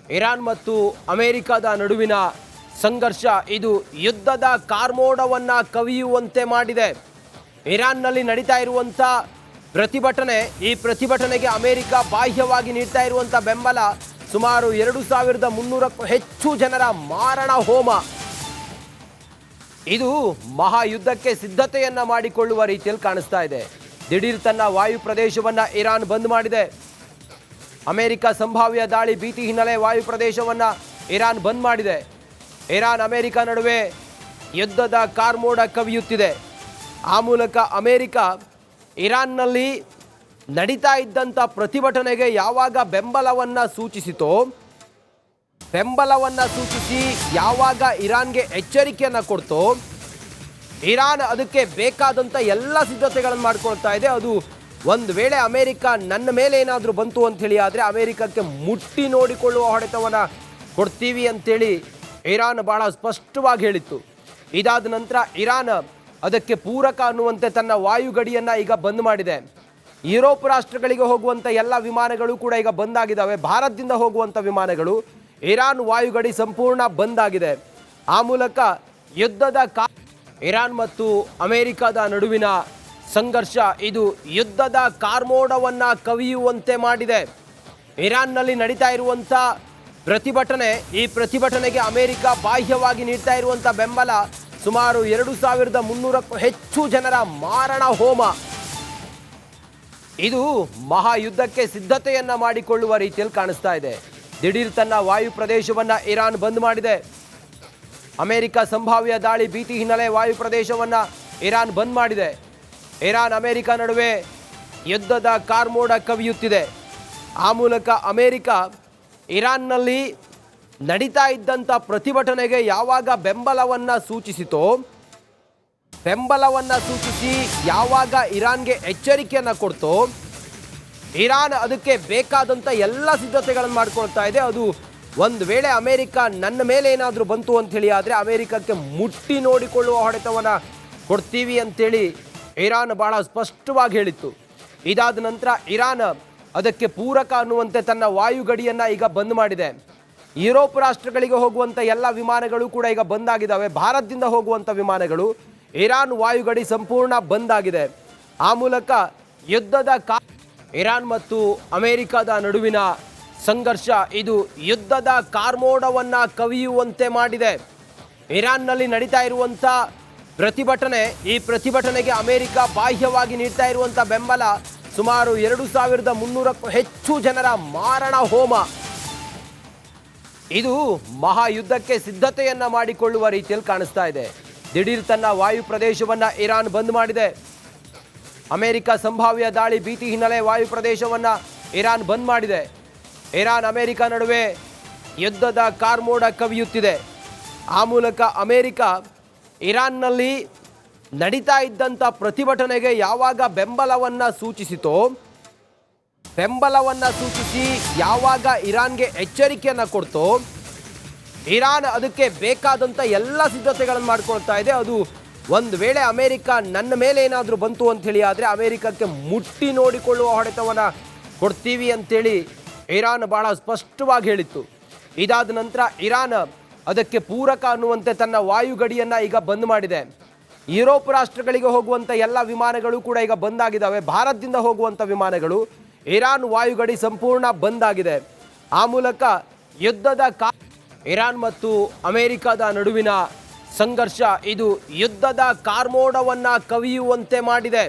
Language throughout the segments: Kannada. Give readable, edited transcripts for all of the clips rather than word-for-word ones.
ಇರಾನ್ ಮತ್ತು ಅಮೆರಿಕದ ನಡುವಿನ ಸಂಘರ್ಷ ಇದು ಯುದ್ಧದ ಕಾರ್ಮೋಡವನ್ನು ಕವಿಯುವಂತೆ ಮಾಡಿದೆ. ಇರಾನ್ನಲ್ಲಿ ನಡೀತಾ ಇರುವಂಥ ಪ್ರತಿಭಟನೆ, ಈ ಪ್ರತಿಭಟನೆಗೆ ಅಮೆರಿಕ ಬಾಹ್ಯವಾಗಿ ನೀಡ್ತಾ ಇರುವಂಥ ಬೆಂಬಲ ಸುಮಾರು 2300ಕ್ಕೂ ಹೆಚ್ಚು ಜನರ ಮಾರಣ ಹೋಮ. ಇದು ಮಹಾಯುದ್ಧಕ್ಕೆ ಸಿದ್ಧತೆಯನ್ನ ಮಾಡಿಕೊಳ್ಳುವ ರೀತಿಯಲ್ಲಿ ಕಾಣಿಸ್ತಾ ಇದೆ. ದಿಢೀರ್ ತನ್ನ ವಾಯು ಪ್ರದೇಶವನ್ನ ಇರಾನ್ ಬಂದ್ ಮಾಡಿದೆ. ಅಮೆರಿಕ ಸಂಭಾವ್ಯ ದಾಳಿ ಭೀತಿ ಹಿನ್ನೆಲೆ ವಾಯು ಪ್ರದೇಶವನ್ನ ಇರಾನ್ ಬಂದ್ ಮಾಡಿದೆ. ಇರಾನ್ ಅಮೆರಿಕ ನಡುವೆ ಯುದ್ಧದ ಕಾರ್ಮೋಡ ಕವಿಯುತ್ತಿದೆ. ಆ ಮೂಲಕ ಅಮೆರಿಕ ಇರಾನ್ನಲ್ಲಿ ನಡೀತಾ ಇದ್ದಂಥ ಪ್ರತಿಭಟನೆಗೆ ಯಾವಾಗ ಬೆಂಬಲವನ್ನು ಸೂಚಿಸಿತೋ, ಬೆಂಬಲವನ್ನು ಸೂಚಿಸಿ ಯಾವಾಗ ಇರಾನ್ಗೆ ಎಚ್ಚರಿಕೆಯನ್ನು ಕೊಡ್ತೋ, ಇರಾನ್ ಅದಕ್ಕೆ ಬೇಕಾದಂಥ ಎಲ್ಲ ಸಿದ್ಧತೆಗಳನ್ನು ಮಾಡ್ಕೊಳ್ತಾ ಇದೆ. ಅದು ಒಂದು ವೇಳೆ ಅಮೆರಿಕ ನನ್ನ ಮೇಲೆ ಏನಾದರೂ ಬಂತು ಅಂಥೇಳಿ ಆದರೆ ಅಮೆರಿಕಕ್ಕೆ ಮುಟ್ಟಿ ನೋಡಿಕೊಳ್ಳುವ ಹೊಡೆತವನ್ನು ಕೊಡ್ತೀವಿ ಅಂಥೇಳಿ ಇರಾನ್ ಭಾಳ ಸ್ಪಷ್ಟವಾಗಿ ಹೇಳಿತ್ತು. ಇದಾದ ನಂತರ ಇರಾನ್ ಅದಕ್ಕೆ ಪೂರಕ ಅನ್ನುವಂತೆ ತನ್ನ ವಾಯುಗಡಿಯನ್ನು ಈಗ ಬಂದ್ ಮಾಡಿದೆ. ಯುರೋಪ್ ರಾಷ್ಟ್ರಗಳಿಗೆ ಹೋಗುವಂಥ ಎಲ್ಲ ವಿಮಾನಗಳು ಕೂಡ ಈಗ ಬಂದಾಗಿದ್ದಾವೆ. ಭಾರತದಿಂದ ಹೋಗುವಂಥ ವಿಮಾನಗಳು ಇರಾನ್ ವಾಯುಗಡಿ ಸಂಪೂರ್ಣ ಬಂದ್ ಆಗಿದೆ. ಆ ಮೂಲಕ ಇರಾನ್ ಮತ್ತು ಅಮೆರಿಕದ ನಡುವಿನ ಸಂಘರ್ಷ ಇದು ಯುದ್ಧದ ಕಾರ್ಮೋಡವನ್ನು ಕವಿಯುವಂತೆ ಮಾಡಿದೆ. ಇರಾನ್ನಲ್ಲಿ ನಡೀತಾ ಇರುವಂಥ ಪ್ರತಿಭಟನೆ, ಈ ಪ್ರತಿಭಟನೆಗೆ ಅಮೆರಿಕ ಬಾಹ್ಯವಾಗಿ ನೀಡ್ತಾ ಇರುವಂಥ ಬೆಂಬಲ ಸುಮಾರು 2300ಕ್ಕೂ ಹೆಚ್ಚು ಜನರ ಮಾರಣ ಹೋಮ. ಇದು ಮಹಾಯುದ್ಧಕ್ಕೆ ಸಿದ್ಧತೆಯನ್ನ ಮಾಡಿಕೊಳ್ಳುವ ರೀತಿಯಲ್ಲಿ ಕಾಣಿಸ್ತಾ ಇದೆ. ದಿಢೀರ್ ತನ್ನ ವಾಯು ಪ್ರದೇಶವನ್ನ ಇರಾನ್ ಬಂದ್ ಮಾಡಿದೆ. ಅಮೆರಿಕ ಸಂಭಾವ್ಯ ದಾಳಿ ಭೀತಿ ಹಿನ್ನೆಲೆ ವಾಯು ಪ್ರದೇಶವನ್ನ ಇರಾನ್ ಬಂದ್ ಮಾಡಿದೆ. ಇರಾನ್ ಅಮೆರಿಕ ನಡುವೆ ಯುದ್ಧದ ಕಾರ್ಮೋಡ ಕವಿಯುತ್ತಿದೆ. ಆ ಮೂಲಕ ಅಮೆರಿಕ ಇರಾನ್ನಲ್ಲಿ ನಡೀತಾ ಇದ್ದಂಥ ಪ್ರತಿಭಟನೆಗೆ ಯಾವಾಗ ಬೆಂಬಲವನ್ನು ಸೂಚಿಸಿತೋ, ಬೆಂಬಲವನ್ನು ಸೂಚಿಸಿ ಯಾವಾಗ ಇರಾನ್ಗೆ ಎಚ್ಚರಿಕೆಯನ್ನು ಕೊಡ್ತೋ, ಇರಾನ್ ಅದಕ್ಕೆ ಬೇಕಾದಂಥ ಎಲ್ಲ ಸಿದ್ಧತೆಗಳನ್ನು ಮಾಡ್ಕೊಳ್ತಾ ಇದೆ. ಅದು ಒಂದು ವೇಳೆ ಅಮೆರಿಕ ನನ್ನ ಮೇಲೆ ಏನಾದರೂ ಬಂತು ಅಂಥೇಳಿ ಆದರೆ ಅಮೆರಿಕಕ್ಕೆ ಮುಟ್ಟಿ ನೋಡಿಕೊಳ್ಳುವ ಹೊಡೆತವನ್ನು ಕೊಡ್ತೀವಿ ಅಂಥೇಳಿ ಇರಾನ್ ಭಾಳ ಸ್ಪಷ್ಟವಾಗಿ ಹೇಳಿತ್ತು. ಇದಾದ ನಂತರ ಇರಾನ್ ಅದಕ್ಕೆ ಪೂರಕ ಅನ್ನುವಂತೆ ತನ್ನ ವಾಯುಗಡಿಯನ್ನು ಈಗ ಬಂದ್ ಮಾಡಿದೆ. ಯುರೋಪ್ ರಾಷ್ಟ್ರಗಳಿಗೆ ಹೋಗುವಂಥ ಎಲ್ಲ ವಿಮಾನಗಳು ಕೂಡ ಈಗ ಬಂದಾಗಿದ್ದಾವೆ. ಭಾರತದಿಂದ ಹೋಗುವಂಥ ವಿಮಾನಗಳು ಇರಾನ್ ವಾಯುಗಡಿ ಸಂಪೂರ್ಣ ಬಂದ್ ಆಗಿದೆ. ಆ ಮೂಲಕ ಇರಾನ್ ಮತ್ತು ಅಮೆರಿಕದ ನಡುವಿನ ಸಂಘರ್ಷ ಇದು ಯುದ್ಧದ ಕಾರ್ಮೋಡವನ್ನು ಕವಿಯುವಂತೆ ಮಾಡಿದೆ. ಇರಾನ್ನಲ್ಲಿ ನಡೀತಾ ಇರುವಂಥ ಪ್ರತಿಭಟನೆ, ಈ ಪ್ರತಿಭಟನೆಗೆ ಅಮೆರಿಕ ಬಾಹ್ಯವಾಗಿ ನೀಡ್ತಾ ಇರುವಂಥ ಬೆಂಬಲ ಸುಮಾರು 2300ಕ್ಕೂ ಹೆಚ್ಚು ಜನರ ಮಾರಣ ಹೋಮ. ಇದು ಮಹಾಯುದ್ಧಕ್ಕೆ ಸಿದ್ಧತೆಯನ್ನ ಮಾಡಿಕೊಳ್ಳುವ ರೀತಿಯಲ್ಲಿ ಕಾಣಿಸ್ತಾ ಇದೆ. ದಿಢೀರ್ ತನ್ನ ವಾಯು ಪ್ರದೇಶವನ್ನ ಇರಾನ್ ಬಂದ್ ಮಾಡಿದೆ. ಅಮೆರಿಕ ಸಂಭಾವ್ಯ ದಾಳಿ ಭೀತಿ ಹಿನ್ನೆಲೆ ವಾಯು ಪ್ರದೇಶವನ್ನ ಇರಾನ್ ಬಂದ್ ಮಾಡಿದೆ. ಇರಾನ್ ಅಮೆರಿಕ ನಡುವೆ ಯುದ್ಧದ ಕಾರ್ಮೋಡ ಕವಿಯುತ್ತಿದೆ. ಆ ಮೂಲಕ ಅಮೆರಿಕ ಇರಾನ್ನಲ್ಲಿ ನಡೀತಾ ಇದ್ದಂಥ ಪ್ರತಿಭಟನೆಗೆ ಯಾವಾಗ ಬೆಂಬಲವನ್ನು ಸೂಚಿಸಿತೋ, ಬೆಂಬಲವನ್ನು ಸೂಚಿಸಿ ಯಾವಾಗ ಇರಾನ್ಗೆ ಎಚ್ಚರಿಕೆಯನ್ನು ಕೊಡ್ತೋ, ಇರಾನ್ ಅದಕ್ಕೆ ಬೇಕಾದಂಥ ಎಲ್ಲ ಸಿದ್ಧತೆಗಳನ್ನು ಮಾಡ್ಕೊಳ್ತಾ ಇದೆ. ಅದು ಒಂದು ವೇಳೆ ಅಮೆರಿಕ ನನ್ನ ಮೇಲೆ ಏನಾದರೂ ಬಂತು ಅಂಥೇಳಿ ಆದರೆ ಅಮೆರಿಕಕ್ಕೆ ಮುಟ್ಟಿ ನೋಡಿಕೊಳ್ಳುವ ಹೊಡೆತವನ್ನು ಕೊಡ್ತೀವಿ ಅಂಥೇಳಿ ಇರಾನ್ ಭಾಳ ಸ್ಪಷ್ಟವಾಗಿ ಹೇಳಿತ್ತು. ಇದಾದ ನಂತರ ಇರಾನ್ ಅದಕ್ಕೆ ಪೂರಕ ಅನ್ನುವಂತೆ ತನ್ನ ವಾಯುಗಡಿಯನ್ನು ಈಗ ಬಂದ್ ಮಾಡಿದೆ. ಯುರೋಪ್ ರಾಷ್ಟ್ರಗಳಿಗೆ ಹೋಗುವಂಥ ಎಲ್ಲ ವಿಮಾನಗಳು ಕೂಡ ಈಗ ಬಂದಾಗಿದ್ದಾವೆ. ಭಾರತದಿಂದ ಹೋಗುವಂಥ ವಿಮಾನಗಳು ಇರಾನ್ ವಾಯುಗಡಿ ಸಂಪೂರ್ಣ ಬಂದ್ ಆಗಿದೆ. ಆ ಮೂಲಕ ಇರಾನ್ ಮತ್ತು ಅಮೆರಿಕದ ನಡುವಿನ ಸಂಘರ್ಷ ಇದು ಯುದ್ಧದ ಕಾರ್ಮೋಡವನ್ನು ಕವಿಯುವಂತೆ ಮಾಡಿದೆ.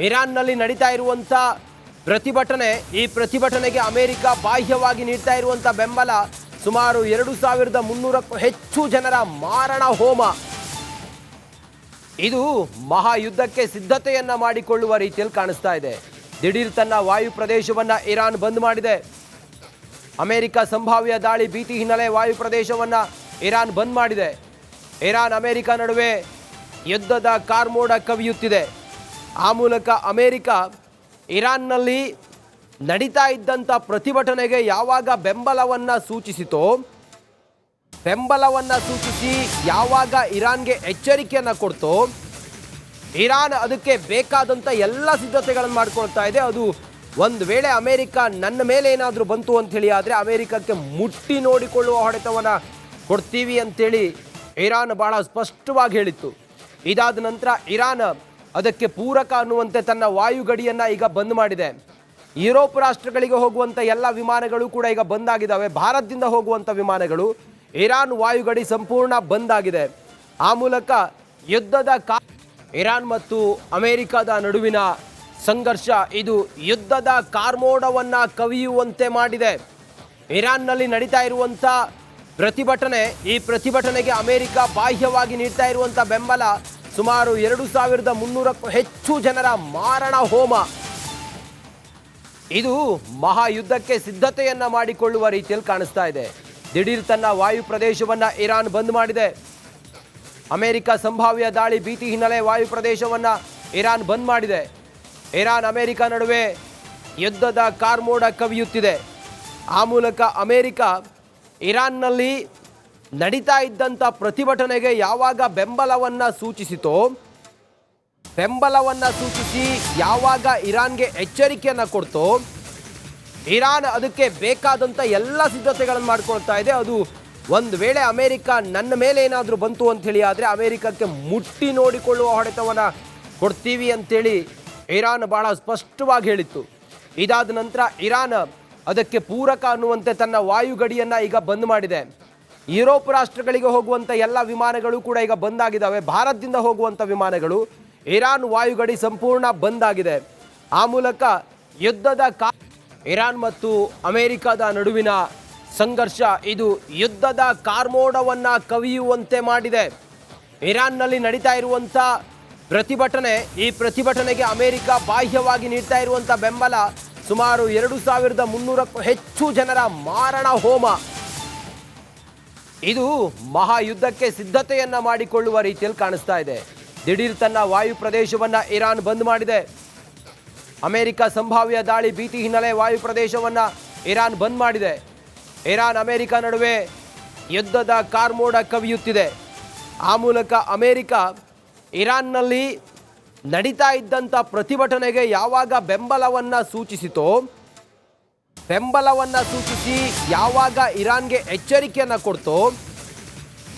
ಇರಾನ್ನಲ್ಲಿ ನಡೀತಾ ಇರುವಂಥ ಪ್ರತಿಭಟನೆ, ಈ ಪ್ರತಿಭಟನೆಗೆ ಅಮೆರಿಕ ಬಾಹ್ಯವಾಗಿ ನೀಡ್ತಾ ಇರುವಂಥ ಬೆಂಬಲ ಸುಮಾರು 2300ಕ್ಕೂ ಹೆಚ್ಚು ಜನರ ಮಾರಣ ಹೋಮ. ಇದು ಮಹಾಯುದ್ಧಕ್ಕೆ ಸಿದ್ಧತೆಯನ್ನ ಮಾಡಿಕೊಳ್ಳುವ ರೀತಿಯಲ್ಲಿ ಕಾಣಿಸ್ತಾ ಇದೆ. ದಿಢೀರ್ ತನ್ನ ವಾಯು ಪ್ರದೇಶವನ್ನ ಇರಾನ್ ಬಂದ್ ಮಾಡಿದೆ. ಅಮೆರಿಕ ಸಂಭಾವ್ಯ ದಾಳಿ ಭೀತಿ ಹಿನ್ನೆಲೆ ವಾಯು ಪ್ರದೇಶವನ್ನ ಇರಾನ್ ಬಂದ್ ಮಾಡಿದೆ. ಇರಾನ್ ಅಮೆರಿಕ ನಡುವೆ ಯುದ್ಧದ ಕಾರ್ಮೋಡ ಕವಿಯುತ್ತಿದೆ. ಆ ಮೂಲಕ ಅಮೆರಿಕ ಇರಾನ್ನಲ್ಲಿ ನಡೀತಾ ಇದ್ದಂಥ ಪ್ರತಿಭಟನೆಗೆ ಯಾವಾಗ ಬೆಂಬಲವನ್ನು ಸೂಚಿಸಿತೋ, ಬೆಂಬಲವನ್ನು ಸೂಚಿಸಿ ಯಾವಾಗ ಇರಾನ್ಗೆ ಎಚ್ಚರಿಕೆಯನ್ನು ಕೊಡ್ತೋ, ಇರಾನ್ ಅದಕ್ಕೆ ಬೇಕಾದಂಥ ಎಲ್ಲ ಸಿದ್ಧತೆಗಳನ್ನು ಮಾಡ್ಕೊಳ್ತಾ ಇದೆ. ಅದು ಒಂದು ವೇಳೆ ಅಮೆರಿಕ ನನ್ನ ಮೇಲೆ ಏನಾದರೂ ಬಂತು ಅಂಥೇಳಿ ಆದರೆ ಅಮೆರಿಕಕ್ಕೆ ಮುಟ್ಟಿ ನೋಡಿಕೊಳ್ಳುವ ಹೊಡೆತವನ್ನು ಕೊಡ್ತೀವಿ ಅಂತೇಳಿ ಇರಾನ್ ಭಾಳ ಸ್ಪಷ್ಟವಾಗಿ ಹೇಳಿತ್ತು. ಇದಾದ ನಂತರ ಇರಾನ್ ಅದಕ್ಕೆ ಪೂರಕ ಅನ್ನುವಂತೆ ತನ್ನ ವಾಯುಗಡಿಯನ್ನು ಈಗ ಬಂದ್ ಮಾಡಿದೆ. ಯುರೋಪ್ ರಾಷ್ಟ್ರಗಳಿಗೆ ಹೋಗುವಂಥ ಎಲ್ಲ ವಿಮಾನಗಳು ಕೂಡ ಈಗ ಬಂದಾಗಿದ್ದಾವೆ. ಭಾರತದಿಂದ ಹೋಗುವಂಥ ವಿಮಾನಗಳು ಇರಾನ್ ವಾಯುಗಡಿ ಸಂಪೂರ್ಣ ಬಂದಾಗಿದೆ. ಆ ಮೂಲಕ ಇರಾನ್ ಮತ್ತು ಅಮೆರಿಕದ ನಡುವಿನ ಸಂಘರ್ಷ ಇದು ಯುದ್ಧದ ಕಾರ್ಮೋಡವನ್ನು ಕವಿಯುವಂತೆ ಮಾಡಿದೆ. ಇರಾನ್ನಲ್ಲಿ ನಡೀತಾ ಇರುವಂಥ ಪ್ರತಿಭಟನೆ, ಈ ಪ್ರತಿಭಟನೆಗೆ ಅಮೆರಿಕ ಬಾಹ್ಯವಾಗಿ ನೀಡ್ತಾ ಇರುವಂಥ ಬೆಂಬಲ ಸುಮಾರು 2300ಕ್ಕೂ ಹೆಚ್ಚು ಜನರ ಮಾರಣ ಹೋಮ. ಇದು ಮಹಾಯುದ್ಧಕ್ಕೆ ಸಿದ್ಧತೆಯನ್ನ ಮಾಡಿಕೊಳ್ಳುವ ರೀತಿಯಲ್ಲಿ ಕಾಣಿಸ್ತಾ ಇದೆ. ದಿಢೀರ್ ತನ್ನ ವಾಯು ಪ್ರದೇಶವನ್ನ ಇರಾನ್ ಬಂದ್ ಮಾಡಿದೆ. ಅಮೆರಿಕ ಸಂಭಾವ್ಯ ದಾಳಿ ಭೀತಿ ಹಿನ್ನೆಲೆ ವಾಯು ಪ್ರದೇಶವನ್ನ ಇರಾನ್ ಬಂದ್ ಮಾಡಿದೆ. ಇರಾನ್ ಅಮೆರಿಕ ನಡುವೆ ಯುದ್ಧದ ಕಾರ್ಮೋಡ ಕವಿಯುತ್ತಿದೆ. ಆ ಮೂಲಕ ಅಮೆರಿಕ ಇರಾನ್ನಲ್ಲಿ ನಡೀತಾ ಇದ್ದಂಥ ಪ್ರತಿಭಟನೆಗೆ ಯಾವಾಗ ಬೆಂಬಲವನ್ನು ಸೂಚಿಸಿತೋ, ಬೆಂಬಲವನ್ನು ಸೂಚಿಸಿ ಯಾವಾಗ ಇರಾನ್ಗೆ ಎಚ್ಚರಿಕೆಯನ್ನು ಕೊಡ್ತೋ, ಇರಾನ್ ಅದಕ್ಕೆ ಬೇಕಾದಂಥ ಎಲ್ಲ ಸಿದ್ಧತೆಗಳನ್ನು ಮಾಡ್ಕೊಳ್ತಾ ಇದೆ. ಅದು ಒಂದು ವೇಳೆ ಅಮೆರಿಕ ನನ್ನ ಮೇಲೆ ಏನಾದರೂ ಬಂತು ಅಂಥೇಳಿ ಆದರೆ ಅಮೆರಿಕಕ್ಕೆ ಮುಟ್ಟಿ ನೋಡಿಕೊಳ್ಳುವ ಹೊಡೆತವನ್ನು ಕೊಡ್ತೀವಿ ಅಂತೇಳಿ ಇರಾನ್ ಭಾಳ ಸ್ಪಷ್ಟವಾಗಿ ಹೇಳಿತ್ತು. ಇದಾದ ನಂತರ ಇರಾನ್ ಅದಕ್ಕೆ ಪೂರಕ ಅನ್ನುವಂತೆ ತನ್ನ ವಾಯುಗಡಿಯನ್ನು ಈಗ ಬಂದ್ ಮಾಡಿದೆ. ಯುರೋಪ್ ರಾಷ್ಟ್ರಗಳಿಗೆ ಹೋಗುವಂಥ ಎಲ್ಲ ವಿಮಾನಗಳು ಕೂಡ ಈಗ ಬಂದಾಗಿದ್ದಾವೆ. ಭಾರತದಿಂದ ಹೋಗುವಂಥ ವಿಮಾನಗಳು ಇರಾನ್ ವಾಯುಗಡಿ ಸಂಪೂರ್ಣ ಬಂದಾಗಿದೆ. ಆ ಮೂಲಕ ಇರಾನ್ ಮತ್ತು ಅಮೆರಿಕದ ನಡುವಿನ ಸಂಘರ್ಷ ಇದು ಯುದ್ಧದ ಕಾರ್ಮೋಡವನ್ನು ಕವಿಯುವಂತೆ ಮಾಡಿದೆ. ಇರಾನ್ನಲ್ಲಿ ನಡೀತಾ ಇರುವಂಥ ಪ್ರತಿಭಟನೆ, ಈ ಪ್ರತಿಭಟನೆಗೆ ಅಮೆರಿಕ ಬಾಹ್ಯವಾಗಿ ನೀಡ್ತಾ ಇರುವಂಥ ಬೆಂಬಲ ಸುಮಾರು 2300ಕ್ಕೂ ಹೆಚ್ಚು ಜನರ ಮಾರಣ ಹೋಮ. ಇದು ಮಹಾಯುದ್ಧಕ್ಕೆ ಸಿದ್ಧತೆಯನ್ನ ಮಾಡಿಕೊಳ್ಳುವ ರೀತಿಯಲ್ಲಿ ಕಾಣಿಸ್ತಾ ಇದೆ. ದಿಢೀರ್ ತನ್ನ ವಾಯು ಪ್ರದೇಶವನ್ನ ಇರಾನ್ ಬಂದ್ ಮಾಡಿದೆ. ಅಮೆರಿಕ ಸಂಭಾವ್ಯ ದಾಳಿ ಭೀತಿ ಹಿನ್ನೆಲೆ ವಾಯು ಪ್ರದೇಶವನ್ನ ಇರಾನ್ ಬಂದ್ ಮಾಡಿದೆ. ಇರಾನ್ ಅಮೆರಿಕ ನಡುವೆ ಯುದ್ಧದ ಕಾರ್ಮೋಡ ಕವಿಯುತ್ತಿದೆ. ಆ ಮೂಲಕ ಅಮೆರಿಕ ಇರಾನ್ನಲ್ಲಿ ನಡೀತಾ ಇದ್ದಂಥ ಪ್ರತಿಭಟನೆಗೆ ಯಾವಾಗ ಬೆಂಬಲವನ್ನು ಸೂಚಿಸಿತೋ, ಬೆಂಬಲವನ್ನು ಸೂಚಿಸಿ ಯಾವಾಗ ಇರಾನ್ಗೆ ಎಚ್ಚರಿಕೆಯನ್ನು ಕೊಡ್ತೋ,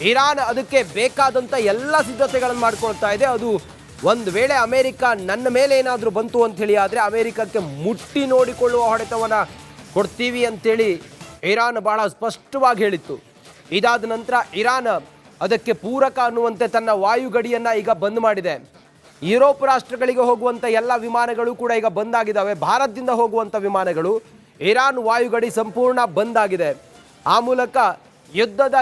ಇರಾನ್ ಅದಕ್ಕೆ ಬೇಕಾದಂಥ ಎಲ್ಲ ಸಿದ್ಧತೆಗಳನ್ನು ಮಾಡ್ಕೊಳ್ತಾ ಇದೆ. ಅದು ಒಂದು ವೇಳೆ ಅಮೆರಿಕ ನನ್ನ ಮೇಲೆ ಏನಾದರೂ ಬಂತು ಅಂಥೇಳಿ ಆದರೆ ಅಮೆರಿಕಕ್ಕೆ ಮುಟ್ಟಿ ನೋಡಿಕೊಳ್ಳುವ ಹೊಡೆತವನ್ನು ಕೊಡ್ತೀವಿ ಅಂತೇಳಿ ಇರಾನ್ ಭಾಳ ಸ್ಪಷ್ಟವಾಗಿ ಹೇಳಿತ್ತು. ಇದಾದ ನಂತರ ಇರಾನ್ ಅದಕ್ಕೆ ಪೂರಕ ಅನ್ನುವಂತೆ ತನ್ನ ವಾಯುಗಡಿಯನ್ನು ಈಗ ಬಂದ್ ಮಾಡಿದೆ. ಯುರೋಪ್ ರಾಷ್ಟ್ರಗಳಿಗೆ ಹೋಗುವಂಥ ಎಲ್ಲ ವಿಮಾನಗಳು ಕೂಡ ಈಗ ಬಂದಾಗಿದ್ದಾವೆ. ಭಾರತದಿಂದ ಹೋಗುವಂಥ ವಿಮಾನಗಳು ಇರಾನ್ ವಾಯುಗಡಿ ಸಂಪೂರ್ಣ ಬಂದಾಗಿದೆ. ಆ ಮೂಲಕ ಯುದ್ಧದ